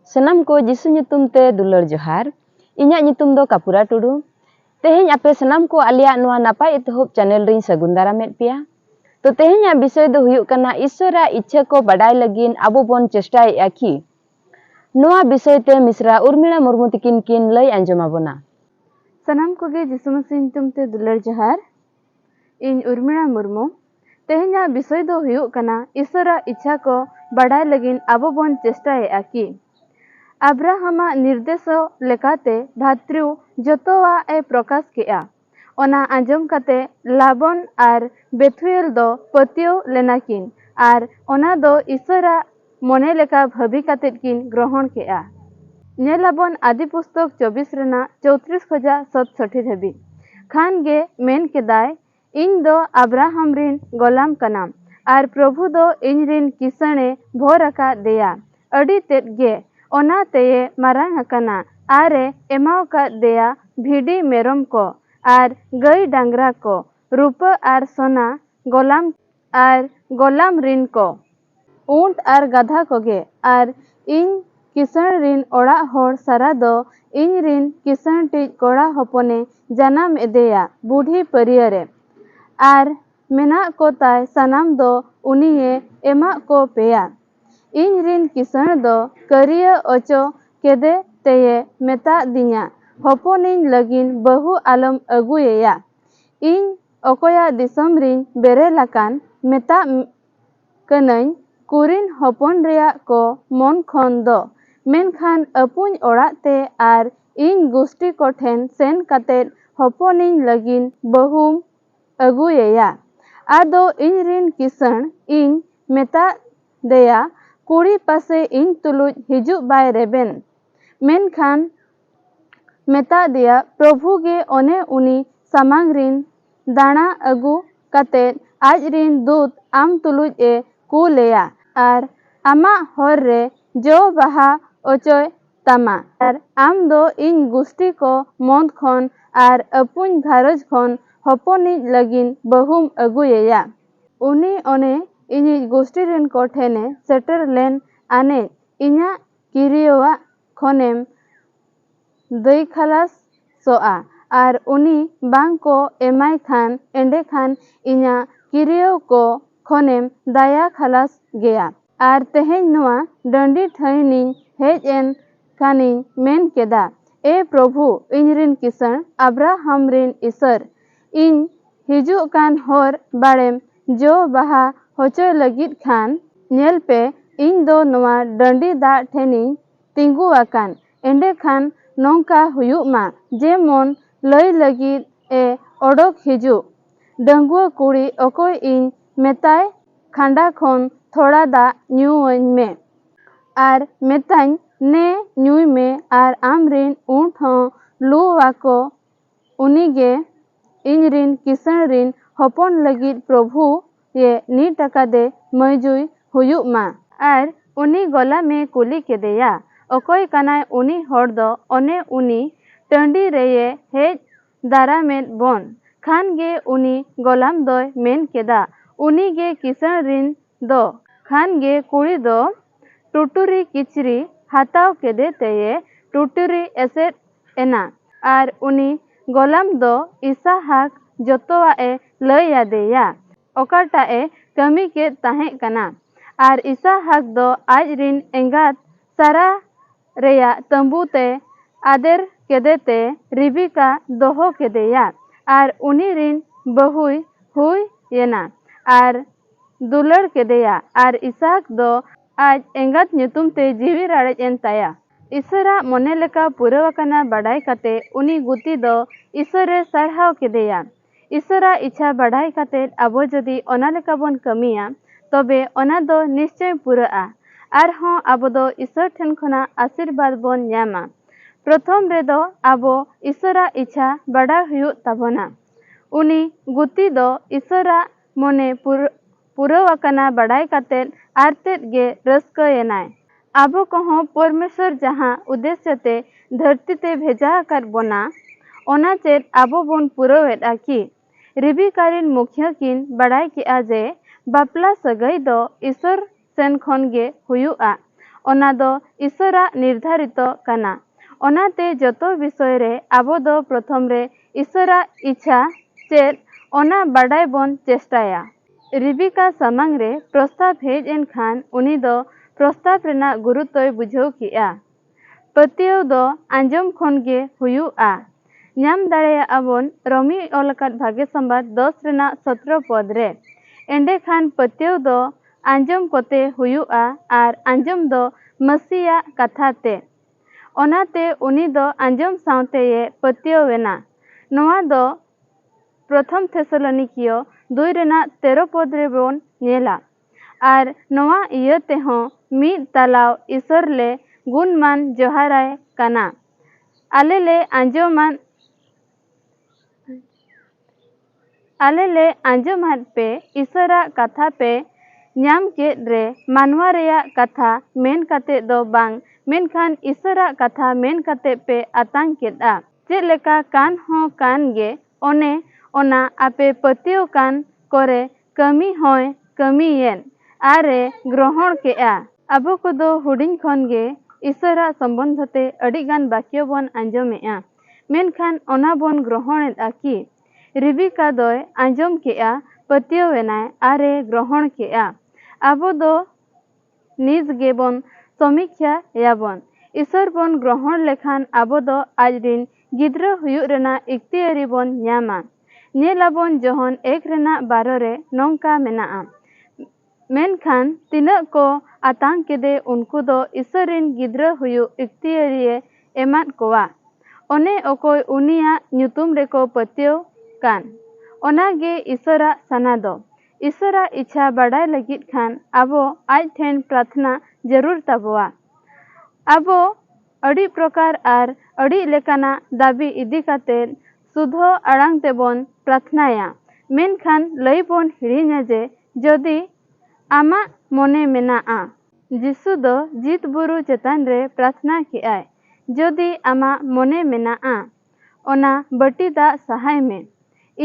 Sanam ko Jisu nyutum te dulur johar. Inyak nyutum do Kapura Tudu. Teheny ape sanam ko aliak noa napai ituhup channel ring Sagundara med pia. To tehenya bisoy do huyuk kana Isora ichha ko badai lagin abo bon chestai aki. Noa bisoy te Misra Urmila Murmu tikin kin lay anjoma bona. Sanam ko ge Jisu Masih nyutum te dulur johar. In Urmila Murmu. Tehenya bisoy do huyuk kana Isora ichha ko badai lagin abo bon chestai aki. Abrahama nirdeso lekate bhatriu jotowa e prokas kea. Ona anjom kate Labon ar Bethuel do patio lenakin ar ona do Isora mone leka bhabi katet kin grohon kea. Nyelabon Adi Pustok 24 rena 34 khoja 67 habi. Khan ge men kedai इन दो Abraham Rin Ghulam कनाम are प्रभु दो इन रिन किसने भोरका देया अड़ी तेट गे ओना तेये मारांग हकना आरे एमाव का देया भिडी मेरम को आर गई डांगरा को रूप आर सोना गोलाम रिन को ऊंट आर गधा को गे आर इन किसण रिन ओड़ा होड़ सारा दो इन रिन किसण टिज कोड़ा होपने जनाम एदेया बूढ़ी परियरे आर मेना को ताय सनाम दो उनिये एमा को पेया इन रिन किसण दो करिया ओचो केदे तेये मेता दिन्या होपोनिन लगिन बहु आलम अगुएया इन ओकोया दिसम रिन बेरे लकान मेता कनई कुरिन होपोन रेया को मन खन दो मेनखान अपुन ओड़ाते आर इन गुस्टी को ठेन सेन कते होपोनिन लगिन बहुम अगुएया आदो इन रिन किसण इन मेता देया कुड़ी पासे इन तुलुज हिजु बाय रेबेन मेनखान मेता दिया प्रभु गे ओने उनी सामांग रिन दाना अगु कते आज रिन दूत आम तुलुज ए कुलेया आर आमा हर रे जो बाहा ओचोय तमा आर आम दो इन गुस्टी को मोंद खन आर अपुन घारज खन होपोनिज लगिन बहुम अगुएया उनी ओने इनिज गोष्ठी रेन को ठेने सेटर लेन आने इन्या किरियोवा खनेम दई खलास सोआ आर उनी बांग को एमाय खान एंडे खान इन्या किरियो को खनेम दाया खलास गया आर तेहेन नोआ डंडी ठईनी हेज एन खानी मेन केदा ए प्रभु इनरिन किसण अब्राहम रिन इसर इन हिजु कान होर बाड़ेम जो बाहा होचो लगित खान नेल पे इन दो नोआ डंडी दा ठेनी तिंगु आकान एंडे खान नोंका हुयुक मा जेमन लई लगित ए ओडोक हिजु डंगुआ कुड़ी ओकोय इन मेताय खांडा खन थोड़ा दा न्यूइन में आर मेताñ ने न्यूय में आर आमरिन ऊंट हो लुवाको उनीगे इन रिन किसण रिन होपन लगित प्रभु ये नी टका दे मजुई हुयुक मा आर उनी गोला में कुली केदेया ओकोय कनाय उनी होड़ दो ओने उनी टंडी रेये हेज दारा में बोन ᱠᱷᱟᱱ ᱜᱮ ᱩᱱᱤ ᱜᱚᱞᱟᱢ ᱫᱚᱭ ᱢᱮᱱ ᱠᱮᱫᱟ, ᱩᱱᱤ ᱜᱮ ᱠᱤᱥᱟᱹᱬ ᱨᱤᱱ ᱫᱚ᱾ ᱠᱷᱟᱱ ᱜᱮ ᱠᱩᱲᱤ ᱫᱚ ᱴᱩᱴᱩᱨᱤ ᱠᱤᱪᱨᱤ ᱦᱟᱛᱟᱣ ᱠᱮᱫᱮ ᱛᱮᱭᱮ ᱴᱩᱴᱩᱨᱤ ᱮᱥᱮᱫ ᱮᱱᱟ ᱟᱨ ᱩᱱᱤ ᱜᱚᱞᱟᱢ ᱫᱚ ᱤᱥᱟᱦᱟᱠ ᱡᱚᱛᱚᱣᱟᱜ ᱮ ᱞᱟᱹᱭ ᱟᱫᱮᱭᱟ ᱚᱠᱟᱴᱟᱜ ᱮ ᱠᱟᱹᱢᱤ ᱠᱮᱫ ᱛᱟᱦᱮᱸ ᱠᱟᱱᱟ᱾ ᱟᱨ ᱤᱥᱟᱦᱟᱠ ᱫᱚ ᱟᱡ ᱨᱤᱱ ᱮᱸᱜᱟᱛ ᱥᱟᱨᱟ ᱨᱮᱭᱟᱜ ᱛᱟᱸᱵᱩ ᱛᱮ ᱟᱫᱮᱨ ᱠᱮᱫᱮᱛᱮ ᱨᱤᱵᱤᱠᱟ ᱫᱚᱦᱚ ᱠᱮᱫᱮᱭᱟ ᱟᱨ ᱩᱱᱤ ᱨᱤᱱ ᱵᱟᱹᱦᱩᱭ ᱦᱩᱭ ᱮᱱᱟ ᱟᱨ ᱫᱩᱞᱟᱹᱲ ᱠᱮᱫᱮᱭᱟ ᱟᱨ ᱤᱥᱟᱦᱟᱠ ᱫᱚ ᱟᱡ ᱮᱸᱜᱟᱛ ᱧᱩᱛᱩᱢ ᱛᱮ ᱡᱤᱣᱤ ᱨᱟᱲᱮᱡ ᱮᱱ ᱛᱟᱭᱟ᱾ ᱤᱥᱟᱹᱨᱟᱜ ᱢᱚᱱᱮ ᱞᱮᱠᱟ ᱯᱩᱨᱟᱹᱣ ᱟᱠᱟᱱᱟ ᱵᱟᱰᱟᱭ ᱠᱟᱛᱮ ᱩᱱᱤ ᱜᱩᱛᱤ ᱫᱚ ᱤᱥᱟᱹᱨᱮ ᱥᱟᱨᱦᱟᱣ ᱠᱮᱫᱮᱭᱟ᱾ ᱤᱥᱟᱹᱨᱟᱜ ᱤᱪᱪᱷᱟ ᱵᱟᱰᱟᱭ ᱠᱟᱛᱮ ᱟᱵᱚ ᱡᱩᱫᱤ ᱚᱱᱟ ᱞᱮᱠᱟ ᱵᱚᱱ ᱠᱟᱹᱢᱤᱭᱟ ᱛᱚᱵᱮ ᱚᱱᱟ ᱫᱚ ᱱᱤᱥᱪᱚᱭ ᱯᱩᱨᱟᱹᱜᱼᱟ᱾ ᱟᱨᱦᱚᱸ ᱟᱵᱚ ᱫᱚ ᱤᱥᱟᱹᱨ ᱴᱷᱮᱱ ᱠᱷᱚᱱᱟᱜ ᱟᱥᱤᱨᱵᱟᱫᱽ ᱵᱚᱱ ᱧᱟᱢᱟ᱾ ᱯᱨᱚᱛᱷᱚᱢ ᱨᱮᱫᱚ ᱟᱵᱚ ᱤᱥᱟᱹᱨᱟᱜ ᱤᱪᱪᱷᱟ ᱵᱟᱰᱟᱭ ᱦᱩᱭᱩᱜ ᱛᱟᱵᱚᱱᱟ᱾ ᱩᱱᱤ ᱜᱩᱛᱤ ᱫᱚ ᱤᱥᱟᱹᱨᱟᱜ ᱢᱚᱱᱮ ᱯᱩᱨᱟᱹᱣ ᱟᱠᱟᱱᱟ ᱵᱟᱰᱟᱭ ᱠᱟᱛᱮ ᱟᱨ ᱛᱮᱫ ᱜᱮ ᱨᱟᱹᱥᱠᱟᱹᱭᱮᱱᱟᱭ᱾ ᱟᱵᱚ ᱠᱚᱦᱚᱸ ᱯᱚᱨᱢᱮᱥᱚᱨ ᱡᱟᱦᱟᱸ ᱩᱫᱽᱫᱮᱥᱥᱚ ᱛᱮ ᱫᱷᱟᱹᱨᱛᱤ ᱛᱮ ᱵᱷᱮᱡᱟ ᱟᱠᱟᱫ ᱵᱚᱱᱟ ᱚᱱᱟ ᱪᱮᱫ ᱟᱵᱚ ᱵᱚᱱ ᱯᱩᱨᱟᱹᱣᱮᱫᱼᱟ ᱠᱤ? ᱨᱤᱵᱤᱠᱟ ᱨᱤᱱ ᱢᱩᱠᱷᱤᱭᱟᱹ ᱠᱤᱱ ᱵᱟᱰᱟᱭ ᱠᱮᱜᱼᱟ ᱡᱮ ᱵᱟᱯᱞᱟ ᱥᱟᱹᱜᱟᱹᱭ ᱫᱚ ᱤᱥᱟᱹᱨ ᱥᱮᱱ ᱠᱷᱚᱱ ᱜᱮ ᱦᱩᱭᱩᱜᱼᱟ, ᱚᱱᱟ ᱫᱚ ᱤᱥᱟᱹᱨᱟᱜ ᱱᱤᱨᱫᱷᱟᱨᱤᱛᱚ ᱠᱟᱱᱟ᱾ ᱚᱱᱟᱛᱮ ᱡᱚᱛᱚ ᱵᱤᱥᱚᱭ ᱨᱮ ᱟᱵᱚ ᱫᱚ ᱯᱨᱚᱛᱷᱚᱢ ᱨᱮ ᱤᱥᱟᱹᱨᱟᱜ ᱤᱪᱪᱷᱟ ᱪᱮᱫ ᱚᱱᱟ ᱵᱟᱰᱟᱭ ᱵᱚᱱ ᱪᱮᱥᱴᱟᱭᱟ᱾ ᱨᱤᱵᱤᱠᱟ ᱥᱟᱢᱟᱝ ᱨᱮ ᱯᱨᱚᱥᱛᱟᱵ ᱦᱮᱡ ᱮᱱ ᱠᱷᱟᱱ ᱩᱱᱤ ᱫᱚ ᱯᱨᱚᱥᱛᱟᱵ ᱨᱮᱱᱟᱜ ᱜᱩᱨᱩᱛᱛᱚᱭ ᱵᱩᱡᱷᱟᱹᱣ ᱠᱮᱜᱼᱟ᱾ ᱯᱟᱹᱛᱭᱟᱹᱣ ᱫᱚ ᱟᱸᱡᱚᱢ ᱠᱷᱚᱱ ᱜᱮ ᱦᱩᱭᱩᱜᱼᱟ᱾ ᱧᱟᱢ ᱫᱟᱲᱮᱭᱟᱜᱼᱟ ᱵᱚᱱ ᱨᱚᱢᱤ ᱚᱞ ᱟᱠᱟᱫ ᱵᱷᱟᱜᱮ ᱥᱚᱢᱵᱟᱫ 10 ᱨᱮᱱᱟᱜ 17 ᱯᱚᱫ ᱨᱮ᱾ ᱮᱸᱰᱮᱠᱷᱟᱱ ᱯᱟᱹᱛᱭᱟᱹᱣ ᱫᱚ ᱟᱸᱡᱚᱢ ᱠᱚᱛᱮ ᱦᱩᱭᱩᱜᱼᱟ ᱟᱨ ᱟᱸᱡᱚᱢ ᱫᱚ ᱢᱟᱹᱥᱤᱭᱟᱜ ᱠᱟᱛᱷᱟ ᱛᱮ᱾ ᱚᱱᱟᱛᱮ ᱩᱱᱤ ᱫᱚ ᱟᱸᱡᱚᱢ ᱥᱟᱶᱛᱮᱭᱮ ᱯᱟᱹᱛᱭᱟᱹᱣ ᱮᱱᱟ᱾ ᱱᱚᱣᱟ ᱫᱚ ᱯᱨᱚᱛᱷᱚᱢ ᱛᱷᱮᱥᱟᱞᱚᱱᱤᱠᱤᱭᱚ 2 ᱨᱮᱱᱟᱜ 13 ᱯᱚᱫ ᱨᱮᱵᱚᱱ ᱧᱮᱞᱟ᱾ ᱟᱨ ᱱᱚᱣᱟ ᱤᱭᱟᱹ ᱛᱮᱦᱚᱸ ᱢᱤᱫ ᱛᱟᱞᱟᱣ ᱤᱥᱟᱹᱨ ᱞᱮ ᱜᱩᱱᱢᱟᱱ ᱡᱚᱦᱟᱨᱟᱭ ᱠᱟᱱᱟ᱾ ᱟᱞᱮ ᱞᱮ ᱟᱸᱡᱚᱢᱟᱫ ᱯᱮ ᱤᱥᱟᱹᱨᱟᱜ ᱠᱟᱛᱷᱟ ᱯᱮ ᱧᱟᱢ ᱠᱮᱫ ᱨᱮ ᱢᱟᱱᱣᱟ ᱨᱮᱭᱟᱜ ᱠᱟᱛᱷᱟ ᱢᱮᱱ ᱠᱟᱛᱮ ᱫᱚ ᱵᱟᱝ, ᱢᱮᱱᱠᱷᱟन ᱤᱥᱟᱹᱨᱟᱜ ᱠᱟᱛᱷᱟ ᱢᱮᱱ ᱠᱟᱛᱮ ᱯᱮ ᱟᱛᱟᱝ ᱠᱮᱫᱼᱟ᱾ ᱪᱮᱫ ᱞᱮᱠᱟ ᱠᱟᱱ ᱦᱚᱸ ᱠᱟᱱ ᱜᱮ ᱚᱱᱮ ᱚᱱᱟ ᱟᱯᱮ ᱯᱟᱹᱛᱭᱟᱹᱣ ᱠᱟᱱ ᱠᱚᱨᱮ ᱠᱟᱹᱢᱤ ᱦᱚᱸᱭ ᱠᱟᱹᱢᱤᱭᱮᱱ ᱟᱨᱮ ᱜᱨᱚᱦᱚᱬ ᱠᱮᱜᱼᱟ᱾ ᱟᱵᱚ ᱠᱚᱫᱚ ᱦᱩᱰᱤᱧ ᱠᱷᱚᱱ ᱜᱮ ᱤᱥᱟᱹᱨᱟᱜ ᱥᱚᱢᱵᱚᱱᱫᱷᱚ ᱛᱮ ᱟᱹᱰᱤᱜᱟᱱ ᱵᱟᱠᱭᱚ ᱵᱚᱱ ᱟᱸᱡᱚᱢᱮᱜᱼᱟ, ᱢᱮᱱᱠᱷᱟᱱ ᱚᱱᱟ ᱵᱚᱱ ᱜᱨᱚᱦᱚᱬᱮᱫᱼᱟ ᱠᱤ? ᱨᱤᱵᱤᱠᱟ ᱫᱚᱭ ᱟᱸᱡᱚᱢ ᱠᱮᱜᱼᱟ, ᱯᱟᱹᱛᱭᱟᱹᱣ ᱮᱱᱟᱭ ᱟᱨᱮ ᱜᱨᱚᱦᱚᱬ ᱠᱮᱜᱼᱟ᱾ ᱟᱵᱚ ᱫᱚ ᱱᱤᱡ ᱜᱮᱵᱚᱱ ᱥᱚᱢᱤᱠᱷᱟᱭᱟᱵᱚᱱ᱾ ᱤᱥᱟᱹᱨ ᱵᱚᱱ ᱜᱨᱚᱦᱚᱬ ᱞᱮᱠᱷᱟᱱ ᱟᱵᱚ ᱫᱚ ᱟᱡ ᱨᱤᱱ ᱜᱤᱫᱽᱨᱟᱹ ᱦᱩᱭᱩᱜ ᱨᱮᱱᱟᱜ ᱤᱠᱛᱤᱭᱟᱹᱨᱤ ᱵᱚn ᱧᱟᱢᱟ᱾ ᱧᱮᱞᱟᱵᱚᱱ ᱡᱚᱦᱚᱱ 1 ᱨᱮᱱᱟᱜ 12 ᱨᱮ ᱱᱚᱝᱠᱟ ᱢᱮᱱᱟᱜᱼᱟ, ᱢᱮᱱᱠᱷᱟᱱ ᱛᱤᱱᱟᱹᱜ ᱠᱚ ᱟᱛᱟᱝ ᱠᱮᱫᱮ ᱩᱱᱠᱩ ᱫᱚ ᱤᱥᱟᱹᱨ ᱨᱤᱱ ᱜᱤᱫᱽᱨᱟᱹ ᱦᱩᱭᱩᱜ ᱤᱠᱛᱤᱭᱟᱹᱨᱤᱭ ᱮᱢᱟᱫ ᱠᱚᱣᱟ, ᱚᱱᱮ ᱚᱠᱚᱭ ᱩᱱᱤᱭᱟᱜ ᱧᱩᱛᱩᱢ ᱨᱮᱠᱚ ᱯᱟᱹᱛᱭᱟᱹᱣ ᱠᱟᱱ᱾ ᱚᱱᱟ ᱜᱮ ᱤᱥᱟᱹᱨᱟᱜ ᱥᱟᱱᱟ ᱫᱚ᱾ ᱤᱥᱟᱹᱨᱟᱜ ᱤᱪᱪᱷᱟ ᱵᱟᱰᱟᱭ ᱞᱟᱹᱜᱤᱫ ᱠᱷᱟᱱ ᱟᱵᱚ ᱟᱡ ᱴᱷᱮᱱ ᱯᱨᱟᱨᱛᱷᱱᱟ ᱡᱟᱹᱨᱩᱲ ᱛᱟᱵᱚᱣᱟ᱾ ᱟᱵᱚ ᱟᱹᱰᱤ ᱯᱨᱚᱠᱟᱨ ᱟᱨ ᱟᱹᱰᱤ ᱞᱮᱠᱟᱱᱟᱜ ᱫᱟᱵᱤ ᱤᱫᱤ ᱠᱟᱛᱮᱫ ᱥᱩᱫᱷᱚ ᱟᱲᱟᱝ ᱛᱮᱵᱚᱱ ᱯᱨᱟᱨᱛᱷᱱᱟᱭᱟ, ᱢᱮᱱᱠᱷᱟन ᱞᱟᱹᱭ ᱵᱚᱱ ᱦᱤᱲᱤᱧᱟ ᱡᱮ ᱡᱚᱫᱤ ᱟᱢᱟᱜ ᱢᱚᱱᱮ ᱢᱮᱱᱟᱜᱼᱟ, ᱡᱤᱥᱩ ᱫᱚ ᱡᱤᱛ ᱵᱩᱨᱩ ᱪᱮᱛᱟᱱ ᱨᱮ ᱯᱨᱟᱨᱛᱷᱱᱟ ᱠᱮᱜᱼᱟᱭ, ᱡᱚᱫᱤ ᱟᱢᱟᱜ ᱢᱚᱱᱮ ᱢᱮᱱᱟᱜᱼᱟ ᱚᱱᱟ ᱵᱟᱹᱴᱤ ᱫᱟᱜ ᱥᱟᱦᱟᱭ ᱢᱮ,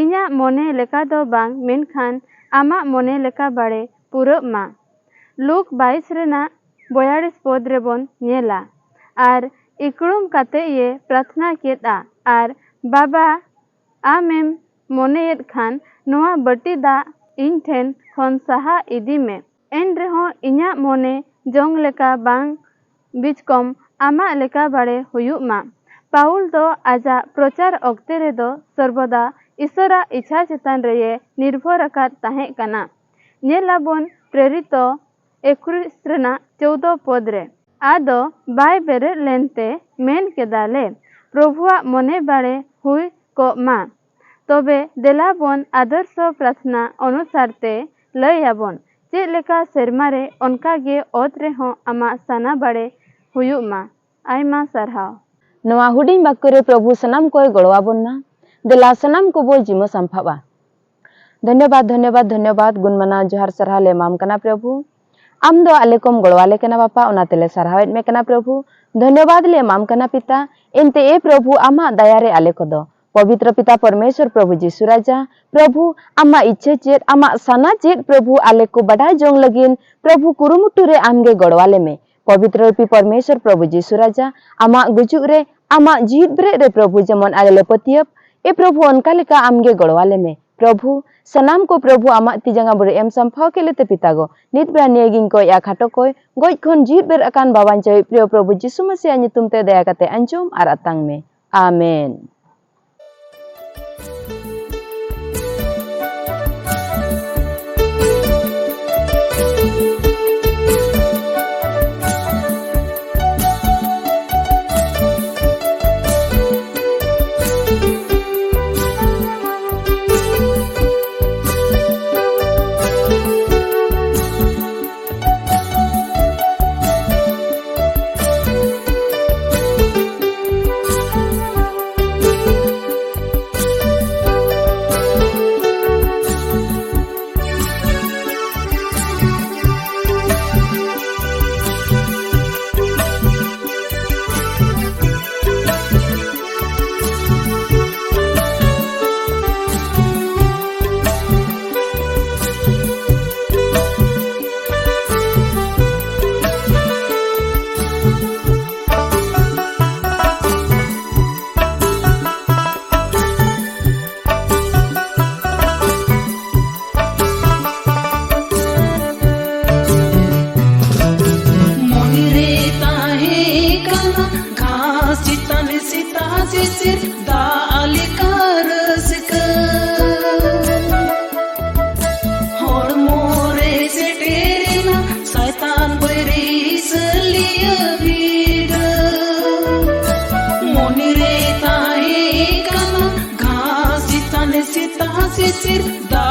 ᱤᱧᱟᱹᱜ ᱢᱚᱱᱮ ᱞᱮᱠᱟ ᱫᱚ ᱵᱟᱝ ᱢᱮᱱᱠᱷᱟᱱ ᱟᱢᱟᱜ ᱢᱚᱱᱮ ᱞᱮᱠᱟ ᱵᱟᱲᱮ ᱯᱩᱨᱟᱹᱜ ᱢᱟ᱾ ᱞᱩᱠ 22 ᱨᱮᱱᱟᱜ 42 ᱯᱚᱫ ᱨᱮᱵᱚᱱ ᱧᱮᱞᱟ᱾ ᱟᱨ ᱤᱠᱲᱩᱢ ᱠᱟᱛᱮᱭ ᱯᱨᱟᱨᱛᱷᱱᱟ ᱠᱮᱫᱼᱟ ᱟᱨ ᱵᱟᱵᱟ, ᱟᱢᱮᱢ ᱢᱚᱱᱮᱭᱮᱫ ᱠᱷᱟᱱ ᱱᱚᱣᱟ ᱵᱟᱹᱴᱤ ᱫᱟᱜ ᱤᱧ ᱴᱷᱮᱱ ᱠᱷᱚᱱ ᱥᱟᱦᱟ ᱤᱫᱤ ᱢᱮ, ᱮᱱᱨᱮᱦᱚᱸ ᱤᱧᱟᱹᱜ ᱢᱚᱱᱮ ᱡᱚᱝ ᱞᱮᱠᱟ ᱵᱟᱝ ᱵᱤᱪᱠᱚᱢ ᱟᱢᱟᱜ ᱞᱮᱠᱟ ᱵᱟᱲᱮ ᱦᱩᱭᱩᱜ ᱢᱟ᱾ ᱯᱟᱣᱩᱞ ᱫᱚ ᱟᱡᱟᱜ ᱯᱨᱚᱪᱟᱨ ᱚᱠᱛᱮ ᱨᱮᱫᱚ ᱥᱚᱨᱵᱚᱫᱟ ᱤᱥᱟᱹᱨᱟᱜ ᱤᱪᱪᱷᱟ ᱪᱮᱛᱟᱱ ᱨᱮᱭ ᱱᱤᱨᱵᱷᱚᱨ ᱟᱠᱟᱫ ᱛᱟᱦᱮᱸ ᱠᱟᱱᱟ᱾ ᱧᱮᱞᱟᱵᱚᱱ ᱯᱨᱮᱨᱤᱛᱚ 21 ᱨᱮᱱᱟᱜ 14 ᱯᱚᱫ ᱨᱮ᱾ ᱟᱫᱚ ᱵᱟᱭ ᱵᱮᱨᱮᱫ ᱞᱮᱱᱛᱮ ᱢᱮᱱ ᱠᱮᱫᱟᱞᱮ, ᱯᱨᱚᱵᱷᱩᱣᱟᱜ ᱢᱚᱱᱮ ᱵᱟᱲᱮ ᱦᱩᱭ ᱠᱚᱜ ᱢᱟ᱾ ᱛᱚᱵᱮ ᱫᱮᱞᱟᱵᱚᱱ ᱟᱫᱚᱨᱥᱚ ᱯᱨᱟᱨᱛᱷᱱᱟ ᱚᱱᱩᱥᱟᱨ ᱛᱮ ᱞᱟᱹᱭᱟᱵᱚᱱ, ᱪᱮᱫ ᱞᱮᱠᱟ ᱥᱮᱨᱢᱟ ᱨᱮ ᱚᱱᱠᱟᱜᱮ ᱚᱛ ᱨᱮᱦᱚᱸ ᱟᱢᱟᱜ ᱥᱟᱱᱟ ᱵᱟᱲᱮ ᱦᱩᱭᱩᱜ ᱢᱟ᱾ ᱟᱭᱢᱟ ᱥᱟᱨᱦᱟᱣ᱾ ᱱᱚᱣᱟ ᱦᱩᱰᱤᱧ ᱵᱟᱠᱠᱚ ᱨᱮ ᱯᱨᱚᱵᱷᱩ ᱥᱟᱱᱟᱢ ᱠᱚᱭ ᱜᱚᱲᱚ ᱟᱵᱚᱱ ᱢᱟ᱾ ᱫᱮᱞᱟ ᱥᱟᱱᱟᱢ ᱠᱚᱵᱚ ᱡᱤᱢᱟᱹ ᱥᱟᱢᱯᱷᱟᱵᱼᱟ᱾ ᱫᱷन्यवाद गुण मना जोहार सरहा ले माम कना प्रभु। आम दो आले कोम गड़वाले कना बापा ओना तेले सरहावेत में कना प्रभु। धन्यवाद ले माम कना पिता। एनते ए प्रभु आमा दया रे आले को दो पवित्र पिता परमेश्वर प्रभु जीशु राजा प्रभु आमा इच्छा चेत आमा साना चेत प्रभु आले को बढ़ा जोंग लगिन प्रभु कुरुमुटु रे आमगे गड़वाले में पवित्र रूपी परमेश्वर प्रभु जीशु राजा आमा गुजुक रे आमा जीत ब्रे रे प्रभु जेमन आले पतियप ए प्रभु अनका लेका आमगे गड़वाले में प्रभु सनाम को प्रभु आमा तिजंगा बुरे एम संभाव के लेते पितागो नित ब्रा नियगिंग को या खाटो कोय गोज खन जीत बेर अकान बाबान चय प्रिय प्रभु जीशु मसीह नितुम ते दया कते अंजुम आर अतांग में आमेन। Sita sisir da